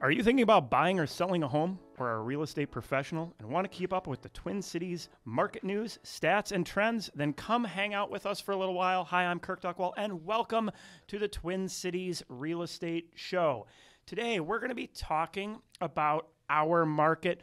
Are you thinking about buying or selling a home or are a real estate professional and want to keep up with the Twin Cities market news, stats, and trends? Then come hang out with us for a little while. Hi, I'm Kirk Duckwall, and welcome to the Twin Cities Real Estate Show. Today, we're going to be talking about our market.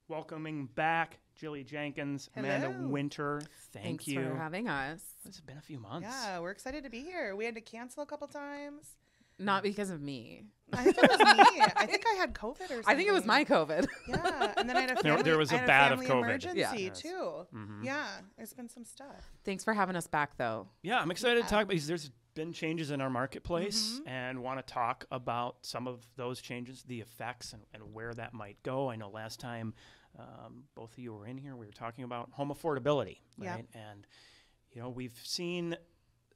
Welcoming back Jilly Jenkins, Hello. Amanda Winter. Thank you. Thanks for having us. It's been a few months. Yeah, we're excited to be here. We had to cancel a couple times. Not because of me. I think it was me. I think I had COVID or something. I think it was my COVID. Yeah, and then I had a family, there was a I had bout of family COVID. emergency Yeah. too. Mhm. Yeah, there's been some stuff. Thanks for having us back, though. Yeah, I'm excited to talk about these. There's been changes in our marketplace and want to talk about some of those changes, the effects, and where that might go. I know last time both of you were in here, we were talking about home affordability, right? Yep. And, you know, we've seen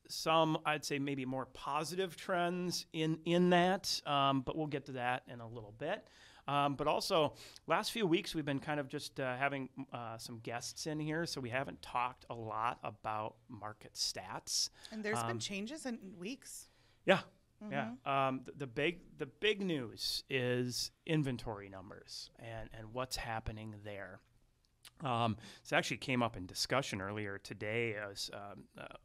some, I'd say maybe more positive trends in that, but we'll get to that in a little bit. But also, last few weeks we've been kind of just having some guests in here, so we haven't talked a lot about market stats. And there's been changes in weeks. Yeah, yeah. The big news is inventory numbers and what's happening there. This actually came up in discussion earlier today. I was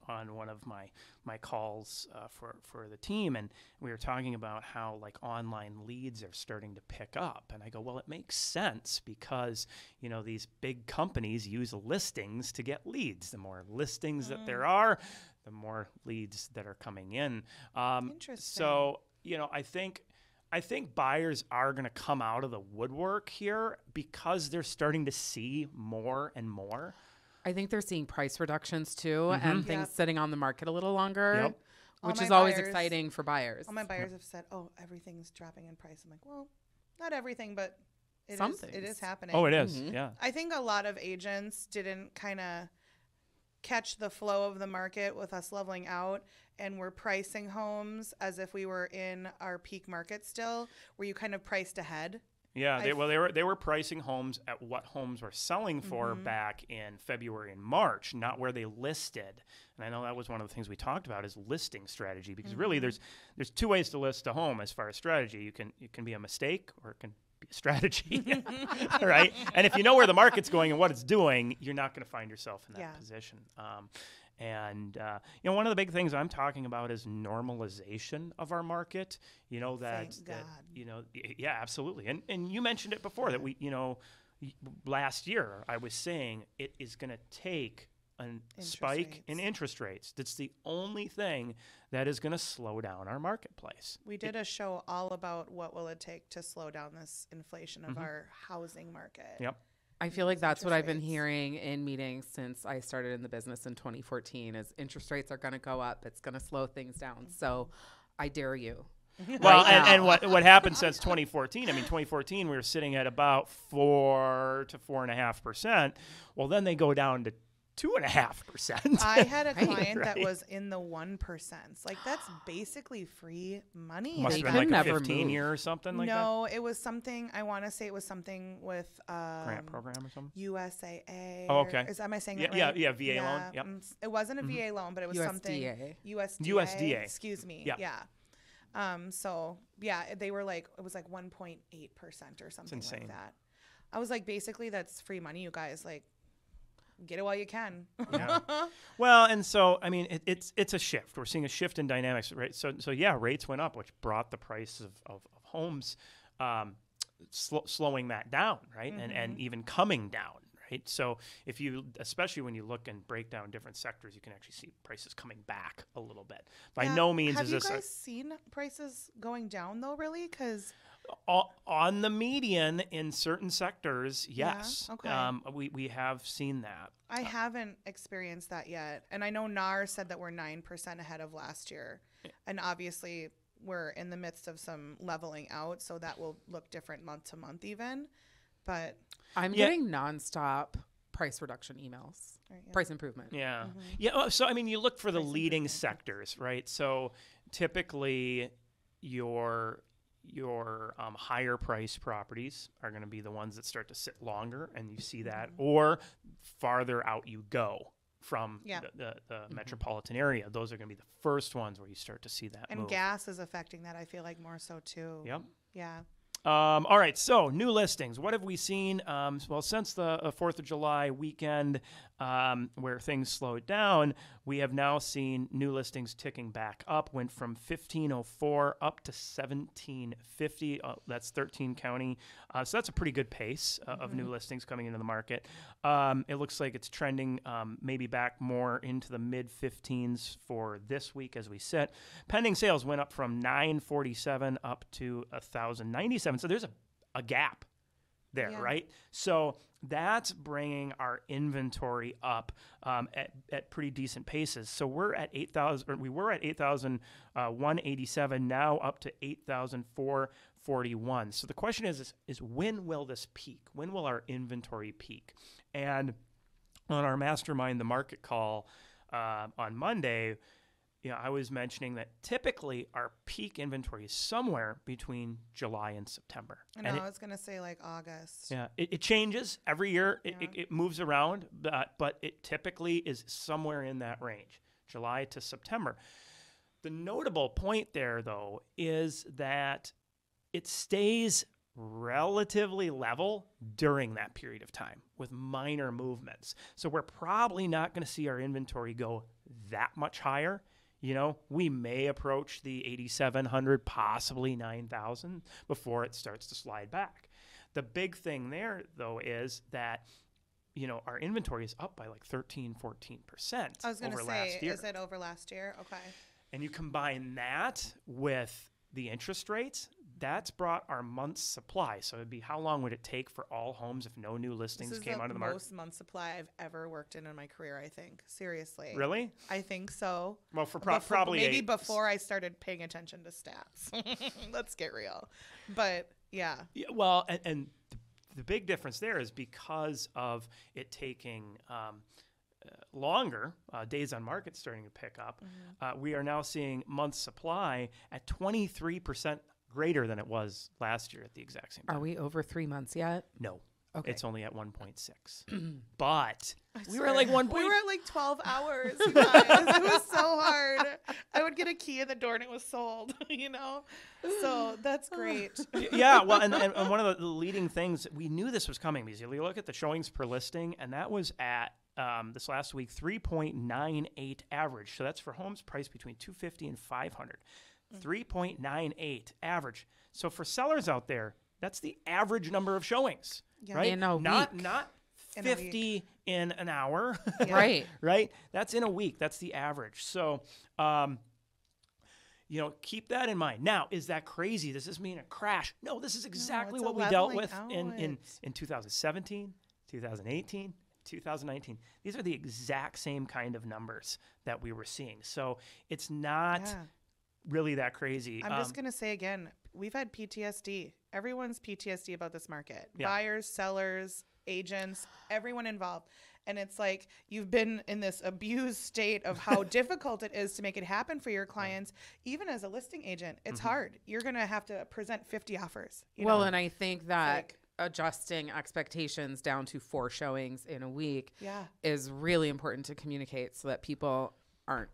on one of my calls for the team, and we were talking about how like online leads are starting to pick up. And I go, well, it makes sense because you know these big companies use listings to get leads. The more listings that there are, the more leads that are coming in. Interesting. So you know, I think buyers are going to come out of the woodwork here because they're starting to see more and more. I think they're seeing price reductions too and things Yep. sitting on the market a little longer, Yep. which All is my always buyers- exciting for buyers. All my buyers have said, "Oh, everything's dropping in price." I'm like, "Well, not everything, but Some it things. is happening." Oh, it is. Yeah. I think a lot of agents didn't kind of catch the flow of the market with us leveling out, and we're pricing homes as if we were in our peak market still, where you kind of priced ahead. Yeah, they were pricing homes at what homes were selling for back in February and March, not where they listed. And I know that was one of the things we talked about is listing strategy, because really there's two ways to list a home as far as strategy. You can be a mistake or it can be a strategy, right? And if you know where the market's going and what it's doing, you're not going to find yourself in that Yeah. position. And you know, one of the big things I'm talking about is normalization of our market. You know that, Thank that God. you know, yeah, absolutely. And you mentioned it before that we, you know, last year I was saying it is going to take a spike in rates. interest rates. That's the only thing that is going to slow down our marketplace. We did a show all about what will it take to slow down this inflation of our housing market. Yep. I feel like that's what interest I've been rates. hearing in meetings since I started in the business in 2014 is interest rates are going to go up. It's going to slow things down. So I dare you. Well, Right and now. what happened since 2014? I mean, 2014 we were sitting at about 4 to 4.5%. Well, then they go down to 2.5%. I had a client that Right. was in the 1%. Like, that's basically free money. Must They have been could like a never 15 move. year or something like that. No, it was something, I want to say it was something with Grant program or something. USAA. Oh, okay. Am I saying Yeah, that right? yeah, VA loan, yep. It wasn't a VA loan, but it was something. USDA. USDA. Excuse me. Yeah. Yeah. So, yeah, they were like, it was like 1.8% or something insane. like that. I was like, basically, that's free money, you guys. Like, get it while you can. Yeah. Well, and so I mean, it's a shift. We're seeing a shift in dynamics, right? So yeah, rates went up, which brought the price of homes slowing that down, right? And even coming down, right? So if you, especially when you look and break down different sectors, you can actually see prices coming back a little bit. By Yeah. no means Have is you this guys seen prices going down, though, really? Because on the median in certain sectors. Yes, okay. we have seen that. I haven't experienced that yet. And I know NAR said that we're 9% ahead of last year. And obviously, we're in the midst of some leveling out, so that will look different month to month even. But I'm Yeah. getting nonstop price reduction emails, Right, yeah. price improvement. Yeah. Yeah. So, I mean, you look for the leading sectors, right? So typically your higher priced properties are going to be the ones that start to sit longer, and you see that, or farther out you go from Yeah. the metropolitan area. Those are going to be the first ones where you start to see that And move. gas is affecting that, I feel like, more so too. Yep. Yeah. All right, so new listings. What have we seen? Well, since the 4th of July weekend, where things slowed down, we have now seen new listings ticking back up. Went from 1,504 up to 1,750. That's 13 county. So that's a pretty good pace of new listings coming into the market. It looks like it's trending maybe back more into the mid-15s for this week as we sit. Pending sales went up from 947 up to 1,097. So there's a gap there, right? So that's bringing our inventory up at pretty decent paces. So we're at 8,000, or we were at 8,187, now up to 8,441. So the question is when will this peak? When will our inventory peak? And on our mastermind, the market call on Monday, I was mentioning that typically our peak inventory is somewhere between July and September. I was going to say like August. Yeah, it changes every year. It moves around, but it typically is somewhere in that range, July to September. The notable point there, though, is that it stays relatively level during that period of time with minor movements. So we're probably not going to see our inventory go that much higher. We may approach the 8,700, possibly 9,000 before it starts to slide back. The big thing there, though, is that, our inventory is up by like 13, 14% I was going to say, is it over last year? Okay. And you combine that with the interest rates, that's brought our month's supply. So it'd be, how long would it take for all homes if no new listings came onto the market? This is the most month supply I've ever worked in my career, I think. Seriously. Really? I think so. Well, for probably maybe before I started paying attention to stats. Let's get real. But yeah. Well, and the big difference there is because of it taking longer, days on market starting to pick up, we are now seeing month's supply at 23% greater than it was last year at the exact same time. Are we over 3 months yet? No. Okay. It's only at 1.6. But we were at like 1. We were at like 12 hours, you guys. It was so hard. I would get a key in the door and it was sold, So that's great. Yeah, well, and one of the leading things, we knew this was coming because you look at the showings per listing, and that was at this last week 3.98 average. So that's for homes priced between $250 and $500. 3.98 average. So for sellers out there, that's the average number of showings, right? In a week. Not 50 in an hour, right? Right? That's in a week. That's the average. So, keep that in mind. Now, is that crazy? Does this mean a crash? No, this is exactly what we dealt with in 2017, 2018, 2019. These are the exact same kind of numbers that we were seeing. So it's not really that crazy. I'm just going to say again, we've had PTSD. Everyone's PTSD about this market. Yeah. Buyers, sellers, agents, everyone involved. And it's like you've been in this abused state of how difficult it is to make it happen for your clients. Even as a listing agent, it's hard. You're going to have to present 50 offers. And I think that adjusting expectations down to 4 showings in a week is really important to communicate so that people aren't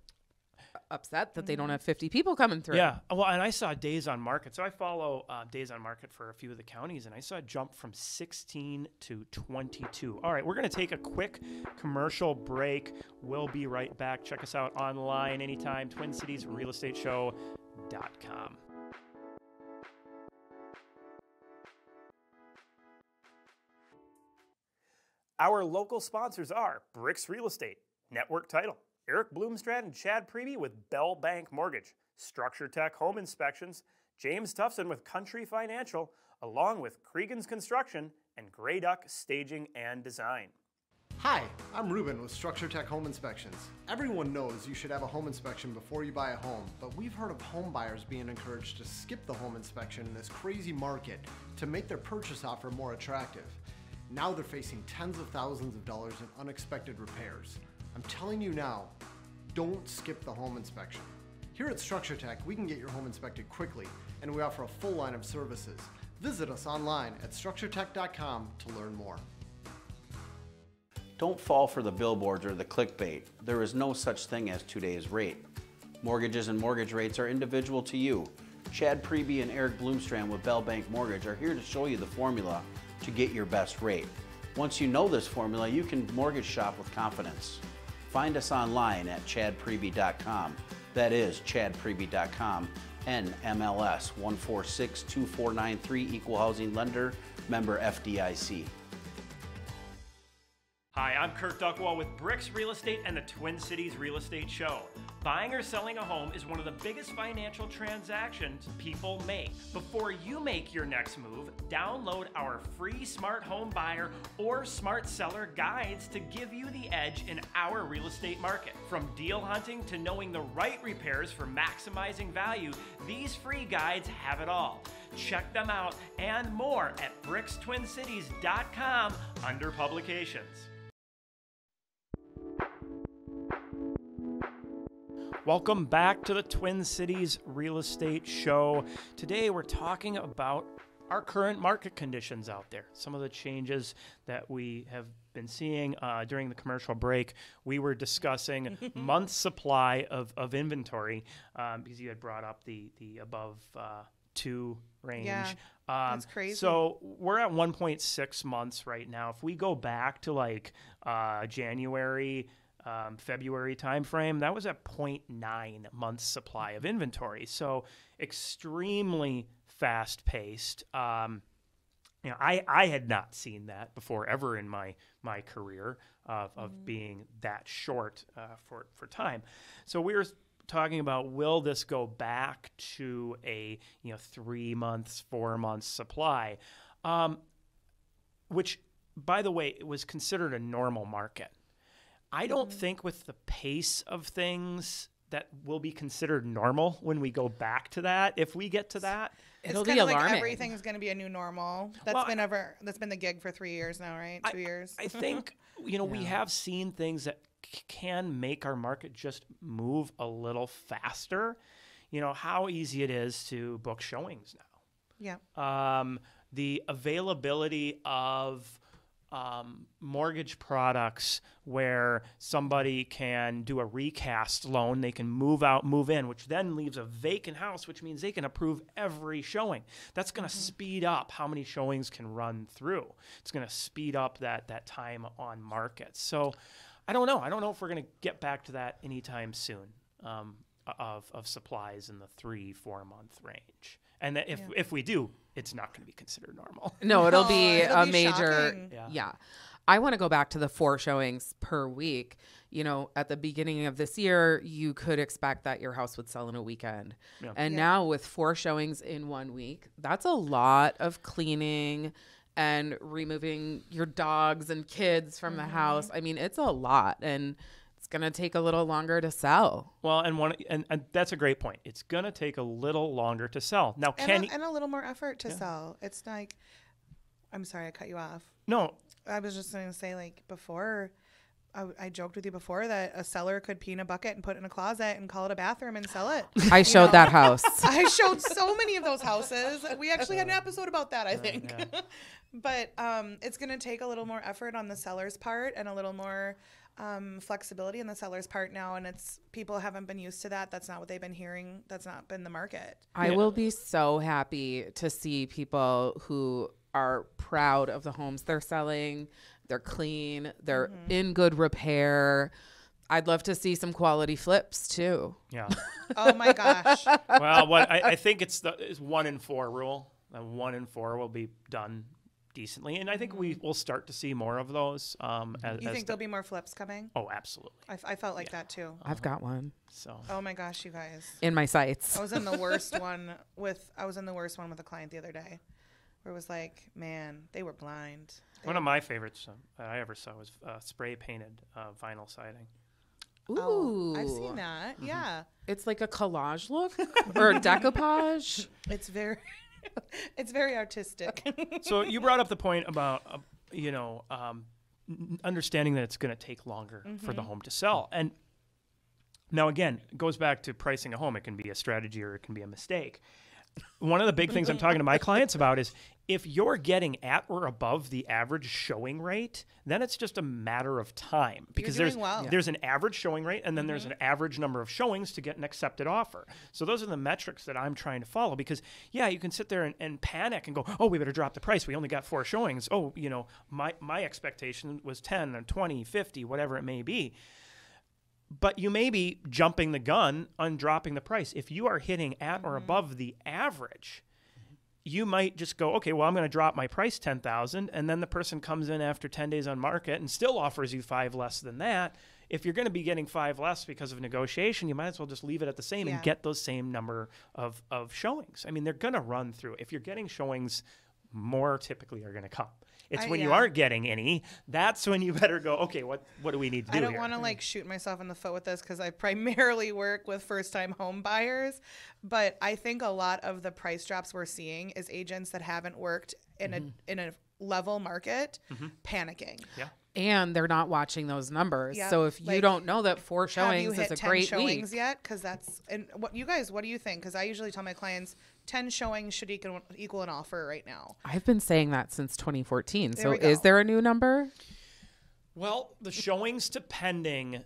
upset that they don't have 50 people coming through. Yeah. Well, and I saw days on market. So I follow days on market for a few of the counties, and I saw a jump from 16 to 22. All right, we're going to take a quick commercial break. We'll be right back. Check us out online anytime, TwinCitiesRealEstateShow.com. Our local sponsors are Bricks Real Estate, Network Title, Eric Bloomstrad and Chad Preby with Bell Bank Mortgage, Structure Tech Home Inspections, James Tufson with Country Financial, along with Cregan's Construction and Grey Duck Staging and Design. Hi, I'm Ruben with Structure Tech Home Inspections. Everyone knows you should have a home inspection before you buy a home, but we've heard of home buyers being encouraged to skip the home inspection in this crazy market to make their purchase offer more attractive. Now they're facing tens of thousands of dollars in unexpected repairs. I'm telling you now, don't skip the home inspection. Here at Structure Tech, we can get your home inspected quickly, and we offer a full line of services. Visit us online at structuretech.com to learn more. Don't fall for the billboards or the clickbait. There is no such thing as today's rate. Mortgages and mortgage rates are individual to you. Chad Preby and Eric Bloomstrand with Bell Bank Mortgage are here to show you the formula to get your best rate. Once you know this formula, you can mortgage shop with confidence. Find us online at chadpreby.com. That is chadpreby.com. NMLS 1462493, Equal Housing Lender, member FDIC. Hi, I'm Kurt Duckwall with Bricks Real Estate and the Twin Cities Real Estate Show. Buying or selling a home is one of the biggest financial transactions people make. Before you make your next move, download our free Smart Home Buyer or Smart Seller guides to give you the edge in our real estate market. From deal hunting to knowing the right repairs for maximizing value, these free guides have it all. Check them out and more at brickstwincities.com under publications. Welcome back to the Twin Cities Real Estate Show. Today we're talking about our current market conditions out there, some of the changes that we have been seeing during the commercial break. We were discussing month's supply of inventory because you had brought up the above 2 range. Yeah, that's crazy. So we're at 1.6 months right now. If we go back to like January, February timeframe, that was at 0.9 months supply of inventory. So extremely fast paced. I had not seen that before ever in my career of being that short for time. So we were talking about, will this go back to a 3 months, 4 months supply, which, by the way, it was considered a normal market. I don't think with the pace of things that will be considered normal when we go back to that. If we get to that, it'll be alarming. Like everything's going to be a new normal. That's been the gig for 3 years now, right? 2 years. I think we have seen things that can make our market just move a little faster. How easy it is to book showings now. Yeah. The availability of mortgage products where somebody can do a recast loan, they can move out, move in, which then leaves a vacant house, which means they can approve every showing. That's going to speed up how many showings can run through. It's going to speed up that time on market. So I don't know. I don't know if we're going to get back to that anytime soon of supplies in the 3-4 month range. And that if we do, it's not going to be considered normal. No, it'll be a major. Shocking. Yeah. I want to go back to the 4 showings per week. At the beginning of this year, you could expect that your house would sell in a weekend. Yeah. And now with 4 showings in 1 week, that's a lot of cleaning and removing your dogs and kids from the house. I mean, it's a lot. And it's going to take a little longer to sell. Well, and that's a great point. It's going to take a little longer to sell. Now, and a little more effort to sell. It's like, I'm sorry, I cut you off. No. I was just going to say, like, before, I joked with you before that a seller could pee in a bucket and put it in a closet and call it a bathroom and sell it. I showed that house. I showed so many of those houses. We actually had an episode about that, I think. Yeah. But it's going to take a little more effort on the seller's part and a little more flexibility on the seller's part now, and people haven't been used to that. That's not what they've been hearing. That's not been the market. I will be so happy to see people who are proud of the homes they're selling. They're clean. They're in good repair. I'd love to see some quality flips too. Yeah. Oh my gosh. Well, I think it's 1 in 4 rule. 1 in 4 will be done decently, and I think we will start to see more of those. You think there'll be more flips coming? Oh, absolutely. I felt like that too. I've got one. So. Oh my gosh, you guys. In my sights. I was in the worst one with a client the other day, where it was like, man, they were blind. One of my favorites that I ever saw was spray painted vinyl siding. Ooh, oh, I've seen that. Yeah, it's like a collage look or a decoupage. It's very. It's very artistic. So you brought up the point about, understanding that it's going to take longer for the home to sell. And now, again, it goes back to pricing a home. It can be a strategy or it can be a mistake. one of the big things I'm talking to my clients about is if you're getting at or above the average showing rate, then it's just a matter of time because there's an average showing rate and then there's an average number of showings to get an accepted offer. So those are the metrics that I'm trying to follow because, yeah, you can sit there and panic and go, oh, we better drop the price. We only got 4 showings. Oh, you know, my expectation was 10 or 20, 50, whatever it may be. But you may be jumping the gun on dropping the price. If you are hitting at or above the average, you might just go, okay, well, I'm going to drop my price $10,000, and then the person comes in after 10 days on market and still offers you 5 less than that. If you're going to be getting 5 less because of negotiation, you might as well just leave it at the same and get those same number of showings. I mean, they're going to run through. If you're getting showings, more typically are going to come. It's when you aren't getting any, that's when you better go, okay, what do we need to do here? I don't want to like shoot myself in the foot with this because I primarily work with first-time home buyers, but I think a lot of the price drops we're seeing is agents that haven't worked in a level market panicking. Yeah. And they're not watching those numbers. Yep. So if you don't know that 4 showings is a great showings week. Yet? Because that's, and what do you think? Because I usually tell my clients 10 showings should equal an offer right now. I've been saying that since 2014. So is there a new number? Well, the showings to pending,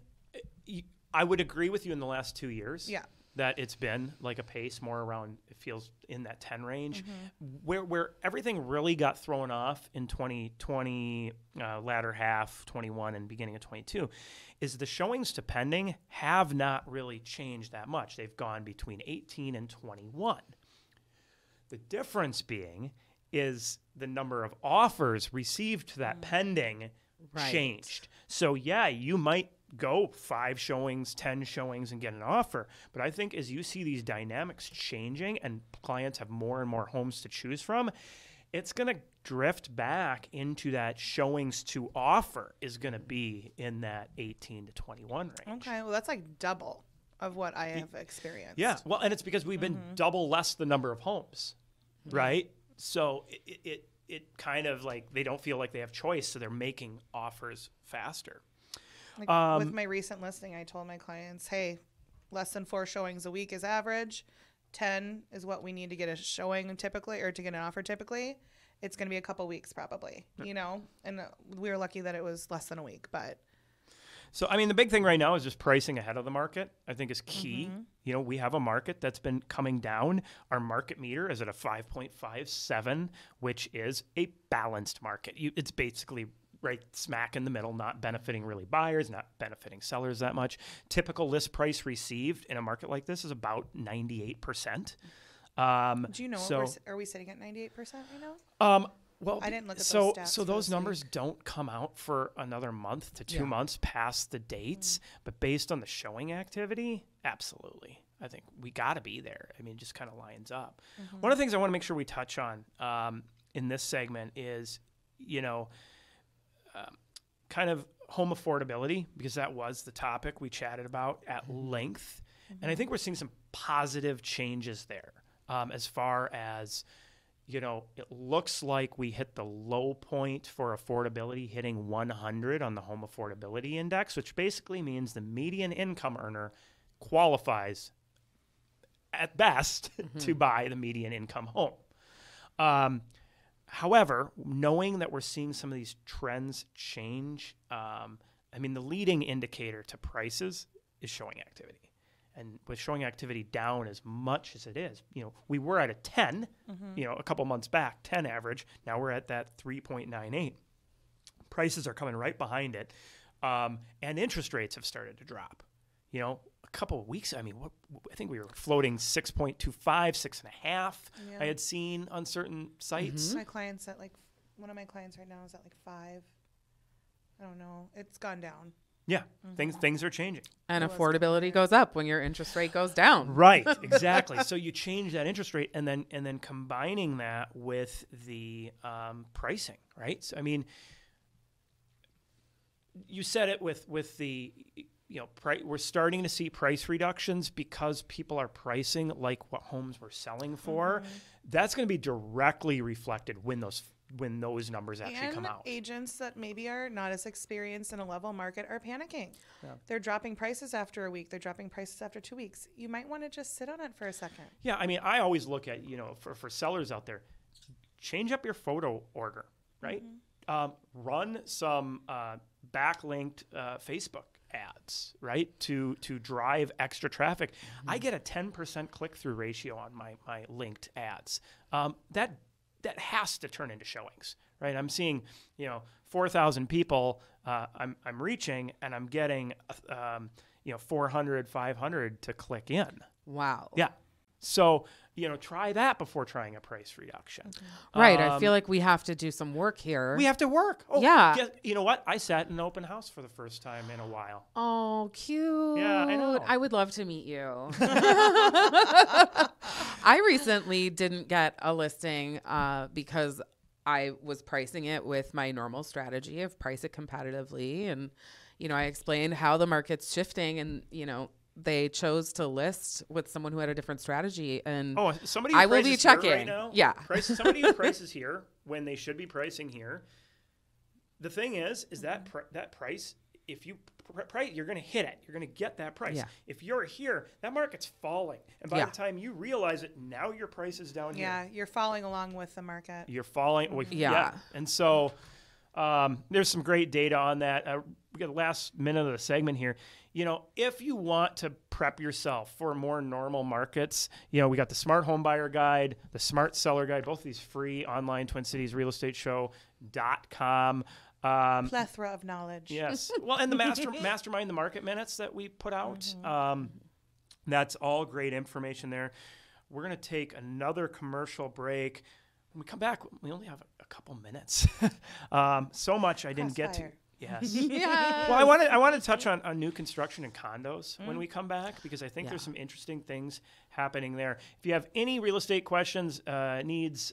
I would agree with you in the last 2 years. Yeah. That it's been like a pace more around, it feels in that 10 range. Where everything really got thrown off in 2020, latter half, 21 and beginning of 22, is the showings to pending have not really changed that much. They've gone between 18 and 21. The difference being is the number of offers received to that pending changed. So yeah, you might go 5 showings, 10 showings and get an offer. But I think as you see these dynamics changing and clients have more and more homes to choose from, it's going to drift back into that showings to offer is going to be in that 18 to 21 range. Okay, well, that's like double of what I have experienced. Yeah, well, and it's because we've been double less the number of homes, right? So it kind of like they don't feel like they have choice, so they're making offers faster. Like with my recent listing, I told my clients, hey, less than 4 showings a week is average. 10 is what we need to get a showing typically, or to get an offer typically. It's going to be a couple weeks probably, you know, and we were lucky that it was less than a week, but. So, I mean, the big thing right now is just pricing ahead of the market, I think is key. You know, we have a market that's been coming down. Our market meter is at a 5.57, which is a balanced market. It's basically right smack in the middle, not benefiting really buyers, not benefiting sellers that much. Typical list price received in a market like this is about 98%. Do you know, are we sitting at 98% right now? Well, I didn't look at those stats. So those numbers don't come out for another month to 2 months past the dates, but based on the showing activity, absolutely. I think we got to be there. I mean, it just kind of lines up. One of the things I want to make sure we touch on in this segment is, you know, kind of home affordability, because that was the topic we chatted about at length. And I think we're seeing some positive changes there as far as, you know, it looks like we hit the low point for affordability, hitting 100 on the home affordability index, which basically means the median income earner qualifies at best to buy the median income home. However, knowing that we're seeing some of these trends change, I mean, the leading indicator to prices is showing activity. And with showing activity down as much as it is, you know, we were at a 10, you know, a couple months back, 10 average. Now we're at that 3.98. Prices are coming right behind it. And interest rates have started to drop. You know, a couple of weeks, I mean, I think we were floating 6.25, 6.5. I had seen on certain sites. My client's at like, one of my clients right now is at like 5. I don't know. It's gone down. Yeah, things are changing. And affordability goes up when your interest rate goes down. Right, exactly. So you change that interest rate and then combining that with the pricing, right? So, I mean, you said it with the, you know, we're starting to see price reductions because people are pricing like what homes were selling for. That's going to be directly reflected when those when those numbers actually come out. Agents that maybe are not as experienced in a level market are panicking. Yeah. They're dropping prices after a week. They're dropping prices after 2 weeks. You might want to just sit on it for a second. Yeah, I mean, I always look at, for sellers out there, change up your photo order, right? Run some backlinked Facebook ads, right, to drive extra traffic. I get a 10% click-through ratio on my linked ads. That has to turn into showings, right? I'm seeing, 4,000 people I'm reaching, and I'm getting, 400, 500 to click in. Wow. Yeah. So, try that before trying a price reduction. Right. I feel like we have to do some work here. We have to work. Oh, yeah. You know what? I sat in an open house for the first time in a while. Oh, cute. Yeah, I know. I would love to meet you. I recently didn't get a listing because I was pricing it with my normal strategy of price it competitively. And, I explained how the market's shifting and, they chose to list with someone who had a different strategy, and somebody who I will be checking right now, yeah, somebody who prices here when they should be pricing here. The thing is that that price, if you price, you're going to hit it. You're going to get that price. Yeah. If you're here, that market's falling, and by the time you realize it, now your price is down here. Yeah, you're falling along with the market. You're falling. Yeah, and so there's some great data on that. We got the last minute of the segment here. If you want to prep yourself for more normal markets, we got the Smart Home Buyer Guide, the Smart Seller Guide, both of these free online, TwinCitiesRealEstateShow.com. Plethora of knowledge. Yes. Well, and the Mastermind the Market Minutes that we put out. That's all great information there. We're going to take another commercial break. When we come back, we only have a couple minutes. So much I didn't get to. Yes. Yeah. Well, I want to touch on new construction and condos when we come back, because I think there's some interesting things happening there. If you have any real estate questions, needs,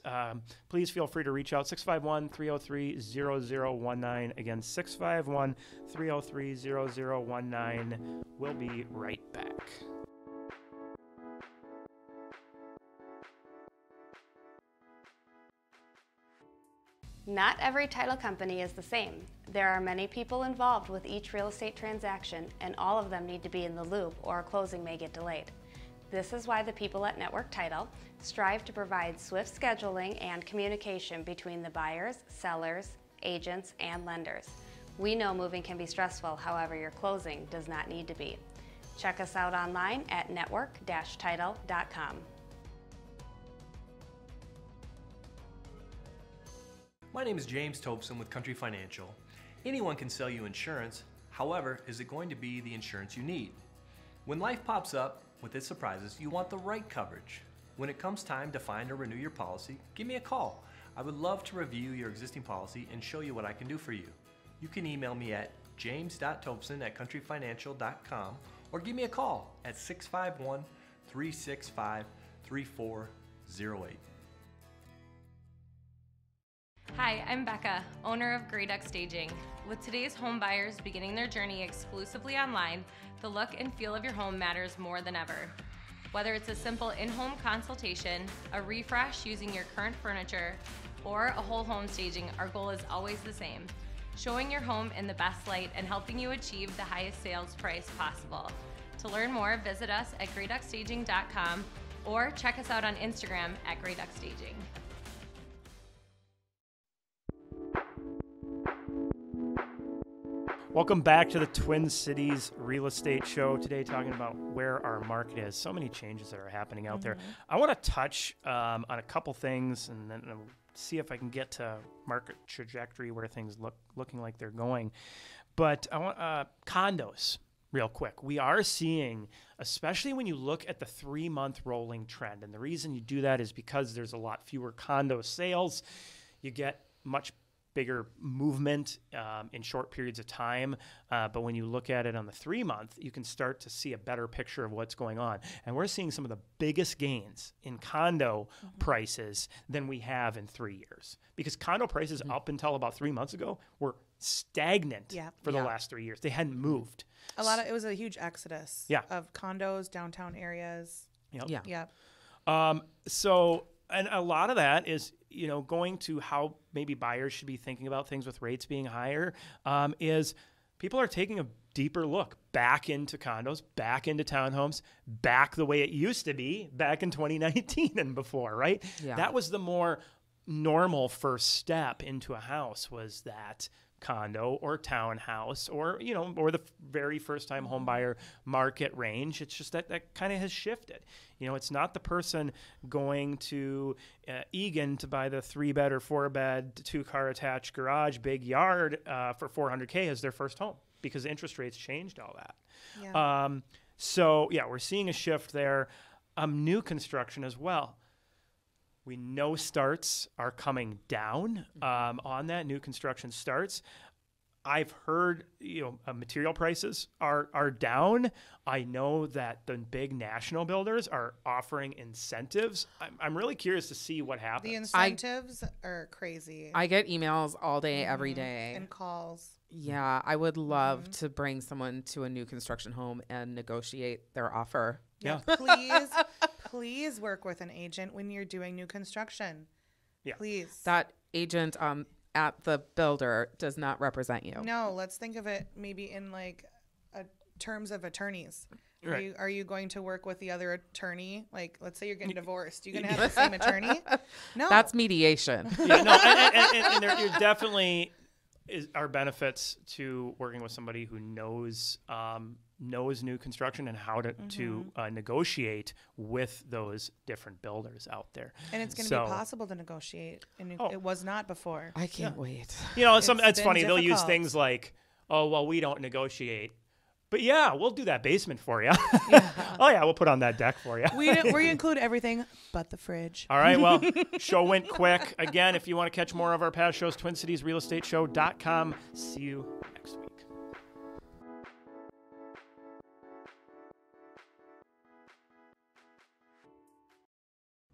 please feel free to reach out. 651-303-0019. Again, 651-303-0019. We'll be right back. Not every title company is the same. There are many people involved with each real estate transaction, and all of them need to be in the loop or a closing may get delayed. This is why the people at Network Title strive to provide swift scheduling and communication between the buyers, sellers, agents, and lenders. We know moving can be stressful, however, your closing does not need to be. Check us out online at network-title.com. My name is James Tobson with Country Financial. Anyone can sell you insurance. However, is it going to be the insurance you need? When life pops up with its surprises, you want the right coverage. When it comes time to find or renew your policy, give me a call. I would love to review your existing policy and show you what I can do for you. You can email me at james.tobson@countryfinancial.com or give me a call at 651-365-3408. Hi, I'm Becca, owner of Grey Duck Staging. With today's home buyers beginning their journey exclusively online, the look and feel of your home matters more than ever. Whether it's a simple in-home consultation, a refresh using your current furniture, or a whole home staging, our goal is always the same: showing your home in the best light and helping you achieve the highest sales price possible. To learn more, visit us at greyduckstaging.com or check us out on Instagram at Grey Duck Staging. Welcome back to the Twin Cities Real Estate Show. Today, talking about where our market is. So many changes that are happening out there. I want to touch on a couple things, and then see if I can get to market trajectory where things looking like they're going. But I want condos real quick. We are seeing, especially when you look at the 3-month rolling trend, and the reason you do that is because there's a lot fewer condo sales. You get much bigger movement in short periods of time. But when you look at it on the 3-month, you can start to see a better picture of what's going on. And we're seeing some of the biggest gains in condo prices than we have in 3 years. Because condo prices up until about 3 months ago were stagnant for the last 3 years. They hadn't moved. It was a huge exodus of condos, downtown areas. So, and a lot of that is, going to how maybe buyers should be thinking about things with rates being higher, is people are taking a deeper look back into condos, back into townhomes, back the way it used to be back in 2019 and before, right? Yeah. That was the more normal first step into a house, was that condo or townhouse or the very first time home buyer market range. It's just that kind of has shifted. It's not the person going to Egan to buy the 3-bed or 4-bed 2-car attached garage, big yard for $400K as their first home, because interest rates changed all that. Yeah. So we're seeing a shift there. New construction as well. We know starts are coming down on that. New construction starts. I've heard, material prices are down. I know that the big national builders are offering incentives. I'm really curious to see what happens. The incentives are crazy. I get emails all day, every day. And calls. Yeah, I would love to bring someone to a new construction home and negotiate their offer. Yeah. Please work with an agent when you're doing new construction. Yeah. Please. That agent at the builder does not represent you. No, let's think of it maybe in like terms of attorneys. Right. Are you going to work with the other attorney? Like, let's say you're getting divorced. You going to have the same attorney? No. That's mediation. Yeah, no, and there definitely are benefits to working with somebody who knows new construction and how to negotiate with those different builders out there. And it's going to be possible to negotiate. And it was not before. I can't wait. It's funny. They'll use difficult. things like, oh, well, we don't negotiate. But yeah, we'll do that basement for you. Oh yeah, we'll put on that deck for you. We include everything but the fridge. All right, well, show went quick. Again, if you want to catch more of our past shows, TwinCitiesRealEstateShow.com. See you next week.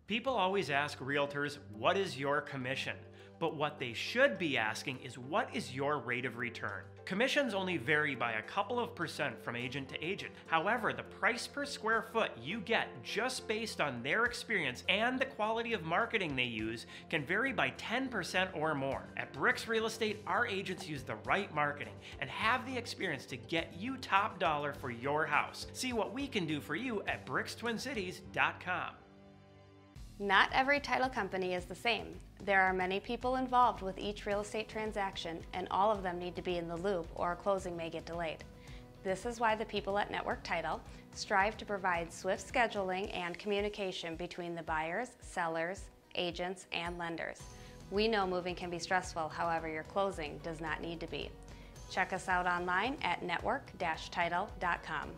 People always ask realtors, what is your commission? But what they should be asking is, what is your rate of return? Commissions only vary by a couple of % from agent to agent. However, the price per square foot you get just based on their experience and the quality of marketing they use can vary by 10% or more. At Bricks Real Estate, our agents use the right marketing and have the experience to get you top dollar for your house. See what we can do for you at BricksTwinCities.com. Not every title company is the same. There are many people involved with each real estate transaction, and all of them need to be in the loop or a closing may get delayed. This is why the people at Network Title strive to provide swift scheduling and communication between the buyers, sellers, agents, and lenders. We know moving can be stressful, however, your closing does not need to be. Check us out online at network-title.com.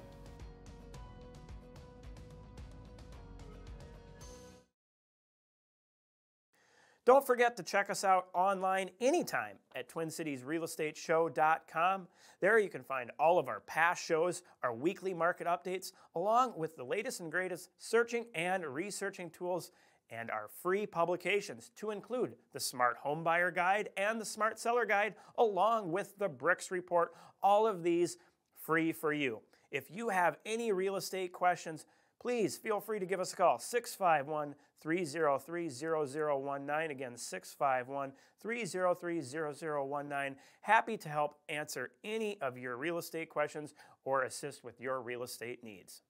Don't forget to check us out online anytime at TwinCitiesRealEstateShow.com. There you can find all of our past shows, our weekly market updates, along with the latest and greatest searching and researching tools, and our free publications to include the Smart Home Buyer Guide and the Smart Seller Guide, along with the Bricks Report. All of these free for you. If you have any real estate questions, please feel free to give us a call, 651-303-0019. Again, 651-303-0019. Happy to help answer any of your real estate questions or assist with your real estate needs.